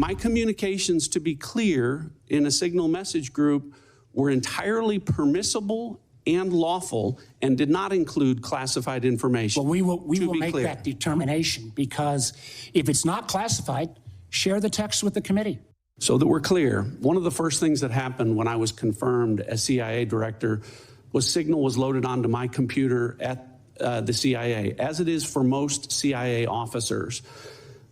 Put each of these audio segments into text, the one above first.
My communications, to be clear, in a Signal message group were entirely permissible and lawful and did not include classified information. Well, we will make that determination, because if it's not classified, share the text with the committee. So that we're clear, one of the first things that happened when I was confirmed as CIA director was Signal was loaded onto my computer at the CIA, as it is for most CIA officers.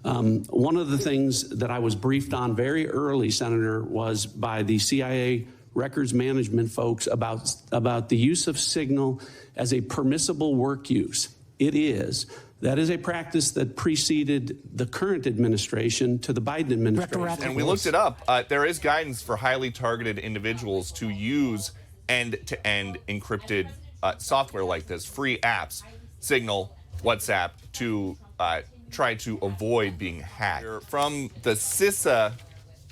One of the things that I was briefed on very early, Senator, was by the CIA records management folks about the use of Signal as a permissible work use. It is. That is a practice that preceded the current administration to the Biden administration. And we looked it up. There is guidance for highly targeted individuals to use end-to-end encrypted software like this, free apps, Signal, WhatsApp, to try to avoid being hacked. From the CISA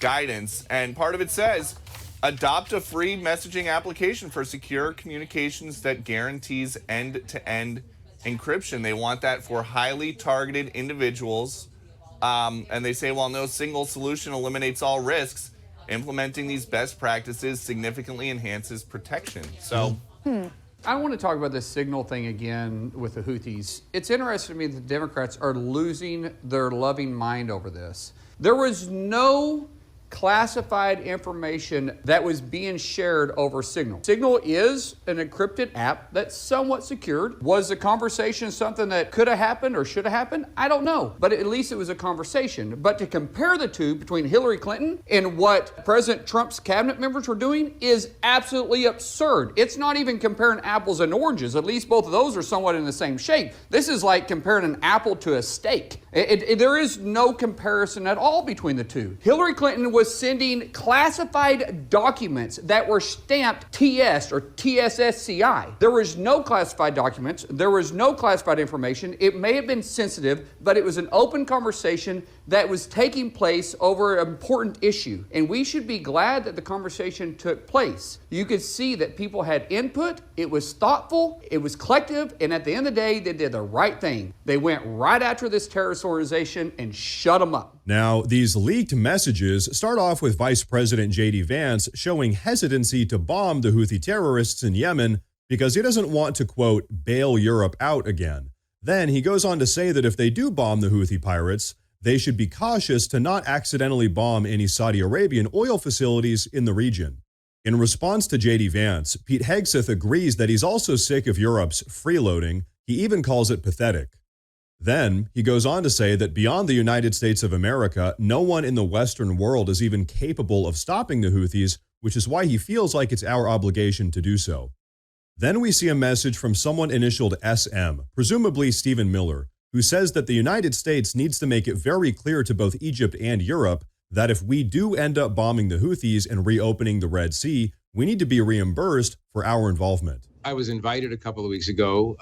guidance, and part of it says, adopt a free messaging application for secure communications that guarantees end-to-end encryption. They want that for highly targeted individuals. And they say, while no single solution eliminates all risks, implementing these best practices significantly enhances protection. So I want to talk about this Signal thing again with the Houthis. It's interesting to me that the Democrats are losing their loving mind over this. There was no classified information that was being shared over Signal. Signal is an encrypted app that's somewhat secured. Was the conversation something that could have happened or should have happened? I don't know, but at least it was a conversation. But to compare the two between Hillary Clinton and what President Trump's cabinet members were doing is absolutely absurd. It's not even comparing apples and oranges. At least both of those are somewhat in the same shape. This is like comparing an apple to a steak. There is no comparison at all between the two. Hillary Clinton was sending classified documents that were stamped TS or TSSCI. There was no classified documents. There was no classified information. It may have been sensitive, but it was an open conversation that was taking place over an important issue. And we should be glad that the conversation took place. You could see that people had input. It was thoughtful. It was collective. And at the end of the day, they did the right thing. They went right after this terrorist organization and shut them up. Now, these leaked messages start off with Vice President J.D. Vance showing hesitancy to bomb the Houthi terrorists in Yemen because he doesn't want to, quote, bail Europe out again. Then he goes on to say that if they do bomb the Houthi pirates, they should be cautious to not accidentally bomb any Saudi Arabian oil facilities in the region. In response to J.D. Vance, Pete Hegseth agrees that he's also sick of Europe's freeloading. He even calls it pathetic. Then he goes on to say that beyond the United States of America, no one in the Western world is even capable of stopping the Houthis, which is why he feels like it's our obligation to do so. Then we see a message from someone initialed SM, presumably Stephen Miller, who says that the United States needs to make it very clear to both Egypt and Europe that if we do end up bombing the Houthis and reopening the Red Sea, we need to be reimbursed for our involvement. I was invited a couple of weeks ago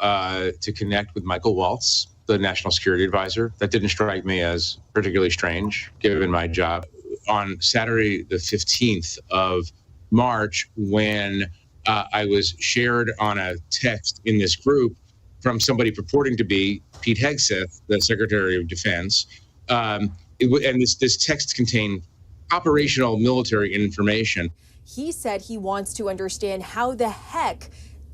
to connect with Michael Waltz, the National Security Advisor. That didn't strike me as particularly strange, given my job. On Saturday, the 15th of March, when I was shared on a text in this group from somebody purporting to be Pete Hegseth, the Secretary of Defense, and this text contained operational military information. He said he wants to understand how the heck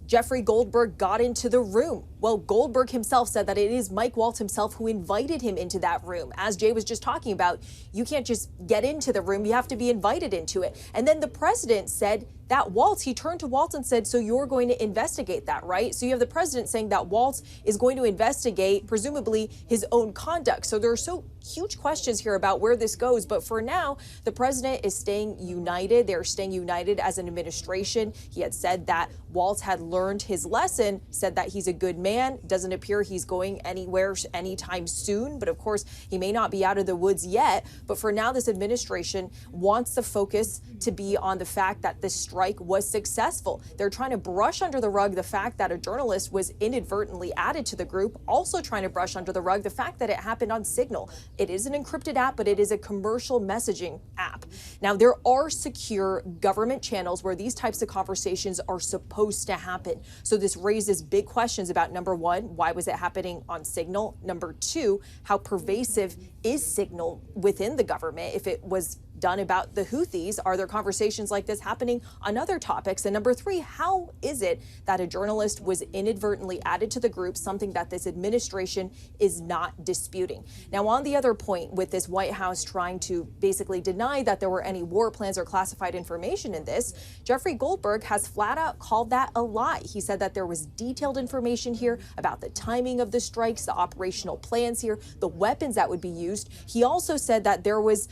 Jeffrey Goldberg got into the room. Well, Goldberg himself said that it is Mike Waltz himself who invited him into that room. As Jay was just talking about, you can't just get into the room, you have to be invited into it. And then the president said that Waltz, he turned to Waltz and said, so you're going to investigate that, right? So you have the president saying that Waltz is going to investigate, presumably, his own conduct. So there are so huge questions here about where this goes. But for now, the president is staying united. They're staying united as an administration. He had said that Waltz had learned his lesson, said that he's a good man. Doesn't appear he's going anywhere anytime soon. But of course, he may not be out of the woods yet. But for now, this administration wants the focus to be on the fact that this strike was successful. They're trying to brush under the rug the fact that a journalist was inadvertently added to the group, also trying to brush under the rug the fact that it happened on Signal. It is an encrypted app, but it is a commercial messaging app. Now, there are secure government channels where these types of conversations are supposed to happen. So this raises big questions about, number Number one, why was it happening on Signal? Number two, how pervasive is Signal within the government? If it was done about the Houthis, are there conversations like this happening on other topics? And number three, how is it that a journalist was inadvertently added to the group, something that this administration is not disputing? Now, on the other point, with this White House trying to basically deny that there were any war plans or classified information in this, Jeffrey Goldberg has flat out called that a lie. He said that there was detailed information here about the timing of the strikes, the operational plans here, the weapons that would be used. He also said that there was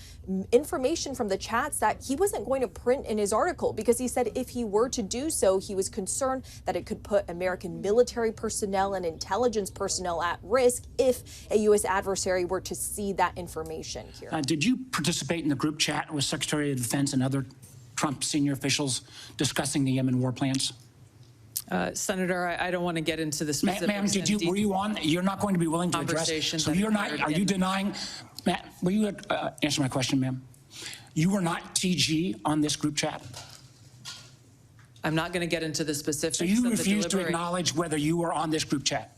information from the chats that he wasn't going to print in his article because he said if he were to do so, he was concerned that it could put American military personnel and intelligence personnel at risk if a U.S. adversary were to see that information here. Did you participate in the group chat with Secretary of Defense and other Trump senior officials discussing the Yemen war plans? Senator, I don't want to get into the specifics. Ma'am, were you on? You're not going to be willing to address. So you're not. Are you denying? Matt, will you answer my question, ma'am? You were not TG on this group chat. I'm not going to get into the specifics. So you refuse to acknowledge whether you were on this group chat.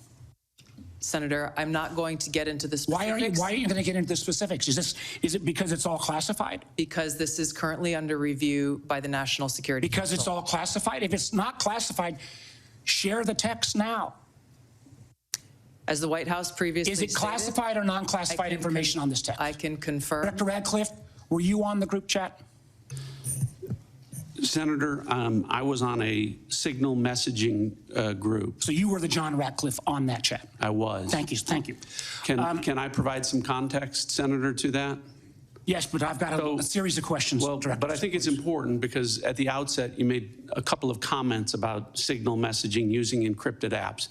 Senator, I'm not going to get into the specifics. Why are you going to get into the specifics? Is it because it's all classified? Because this is currently under review by the National Security Because Council. it's all classified? If it's not classified, share the text now. As the White House previously stated, is it classified or non-classified information on this text? I can confirm. Director Radcliffe, were you on the group chat? Senator, I was on a Signal messaging group. So you were the John Ratcliffe on that chat? I was. Thank you. Thank you. Can I provide some context, Senator, to that? Yes, but I've got a series of questions. Well, but I think it's important because at the outset you made a couple of comments about Signal messaging using encrypted apps.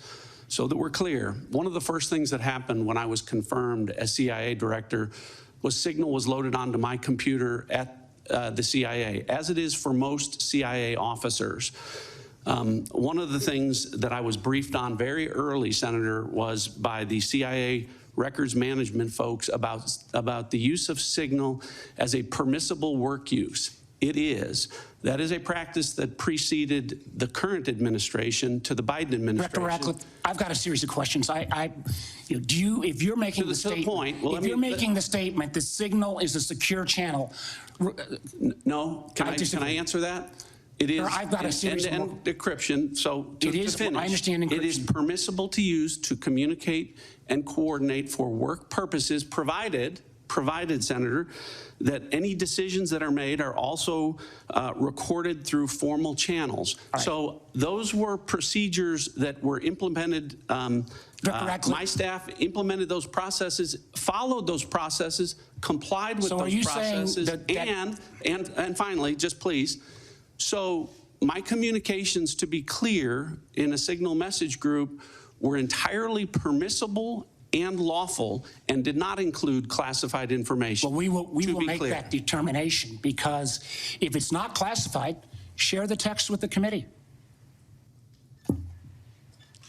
So that we're clear, one of the first things that happened when I was confirmed as CIA director was Signal was loaded onto my computer at the CIA, as it is for most CIA officers. One of the things that I was briefed on very early, Senator, was by the CIA records management folks about the use of Signal as a permissible work use. It is. That is a practice that preceded the current administration to the Biden administration. Director Ratcliffe, I've got a series of questions. If you're making the statement, making the statement, the Signal is a secure channel. No, can I answer that? It is. I've got a series of decryption. So to finish, I understand encryption. It is permissible to use to communicate and coordinate for work purposes, provided, Senator, that any decisions that are made are also recorded through formal channels. Right. So those were procedures that were implemented. My staff implemented those processes, followed those processes, complied with those processes, and finally, just please. So my communications, to be clear, in a Signal message group were entirely permissible and lawful and did not include classified information. Well, we will make that determination, because if it's not classified, share the text with the committee.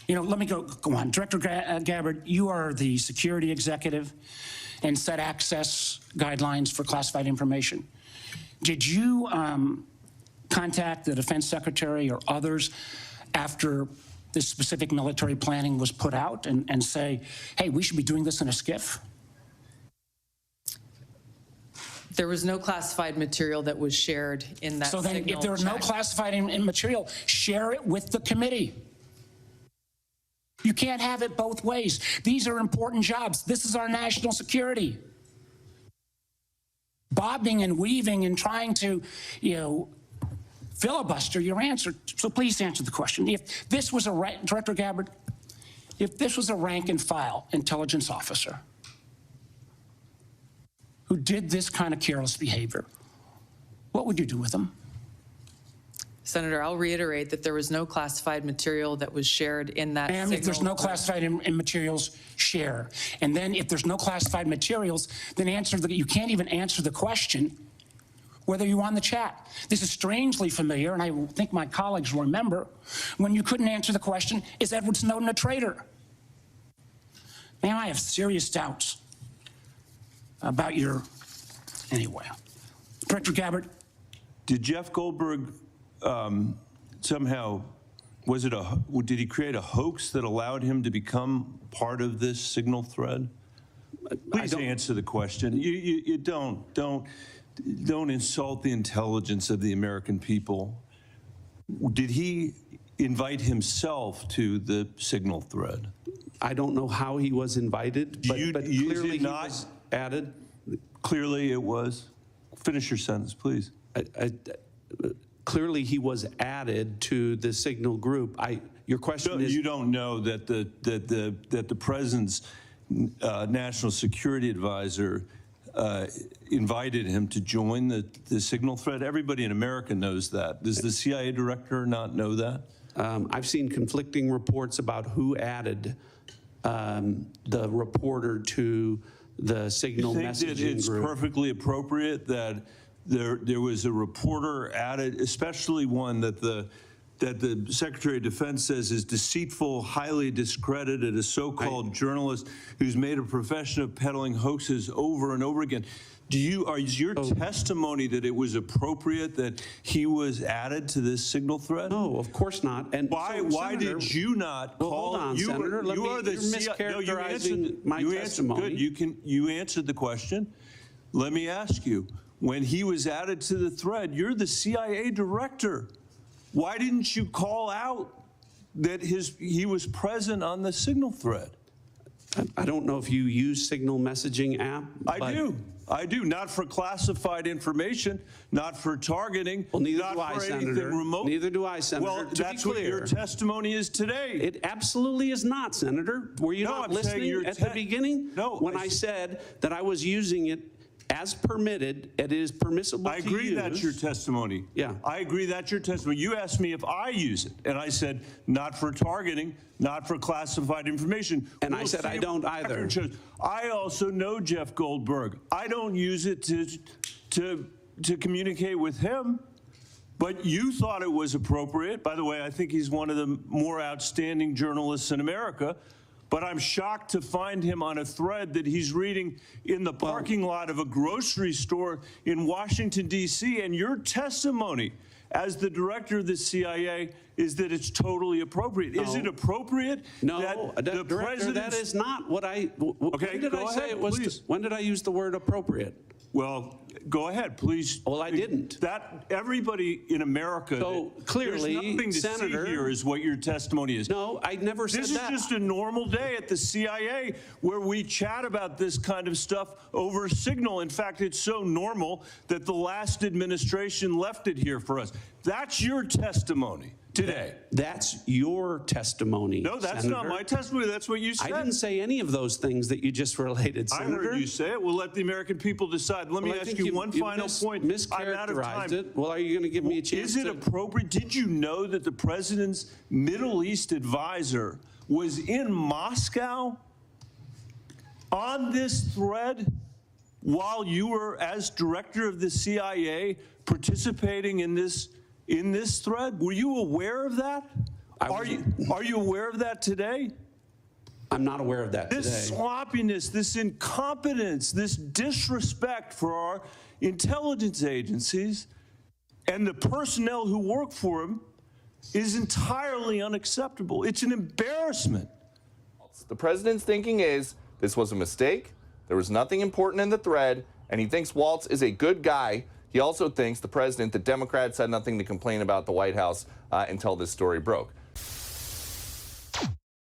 Let me go on. Director Gabbard, you are the security executive and set access guidelines for classified information. Did you contact the defense secretary or others after this specific military planning was put out and say, hey, we should be doing this in a SCIF? There was no classified material that was shared in that. So then if there was no classified material, share it with the committee. You can't have it both ways. These are important jobs. This is our national security. Bobbing and weaving and trying to, filibuster your answer. So please answer the question. If this was Director Gabbard, if this was a rank and file intelligence officer who did this kind of careless behavior, what would you do with them? Senator, I'll reiterate that there was no classified material that was shared in that. And if there's no classified materials, share. And then if there's no classified materials, then you can't even answer the question whether you're on the chat. This is strangely familiar, and I think my colleagues will remember, when you couldn't answer the question, is Edward Snowden a traitor? Now I have serious doubts about anyway. Director Gabbard. Did Jeff Goldberg somehow Did he create a hoax that allowed him to become part of this signal thread? Please answer the question. You don't insult the intelligence of the American people. Did he invite himself to the signal thread? I don't know how he was invited, but clearly he was added. Clearly it was. Finish your sentence, please. Clearly he was added to the signal group. Your question is, you don't know that the president's national security advisor invited him to join the signal thread? Everybody in America knows that. Does the CIA director not know that? I've seen conflicting reports about who added the reporter to the signal messaging group. You think that it's group. perfectly appropriate that there was a reporter added, especially one that the Secretary of Defense says is deceitful, highly discredited, a so-called journalist who's made a profession of peddling hoaxes over and over again? Is your testimony that it was appropriate that he was added to this signal thread? No, of course not. And why did you not call? Hold on, Senator. You're mischaracterizing my testimony. You answered the question. Let me ask you. When he was added to the thread, you're the CIA director. Why didn't you call out that he was present on the signal thread? I don't know if you use signal messaging app. I do. Not for classified information, not for targeting, well, neither not do I, for Senator. anything remote. Neither do I, Senator. Well, that's what your testimony is today. It absolutely is not, Senator. Were you not listening at the beginning? No. When I said that I was using it as permitted, it is permissible to use. I agree that's your testimony. Yeah. I agree that's your testimony. You asked me if I use it, and I said not for targeting, not for classified information. And I said I don't either. I also know Jeff Goldberg. I don't use it to communicate with him. But you thought it was appropriate. By the way, I think he's one of the more outstanding journalists in America. But I'm shocked to find him on a thread that he's reading in the parking lot of a grocery store in Washington, D.C. And your testimony as the director of the CIA is that it's totally appropriate. No. Is it appropriate? No, Director, that is not what I. Okay, when did I say it was? Please. When did I use the word appropriate? Well, go ahead, please. Well, I didn't. That everybody in America. So clearly, there's nothing to Senator, see here is what your testimony is. No, I never said that. This is just a normal day at the CIA where we chat about this kind of stuff over Signal. In fact, it's so normal that the last administration left it here for us. That's your testimony today. That's your testimony. No, that's Senator. not my testimony. That's what you said. I didn't say any of those things that you just related, Senator. I heard you say it. We'll let the American people decide. Let me ask you one final point. I'm out of time. It. Well, are you going to give me a chance? Is it appropriate? Did you know that the president's Middle East advisor was in Moscow on this thread while you were, as director of the CIA, participating in this thread? Were you aware of that? Are you aware of that today? I'm not aware of that This today. sloppiness, this incompetence, this disrespect for our intelligence agencies and the personnel who work for them is entirely unacceptable. It's an embarrassment. The president's thinking is this was a mistake. There was nothing important in the thread, and he thinks Waltz is a good guy. He also thinks, the president, that Democrats had nothing to complain about the White House until this story broke.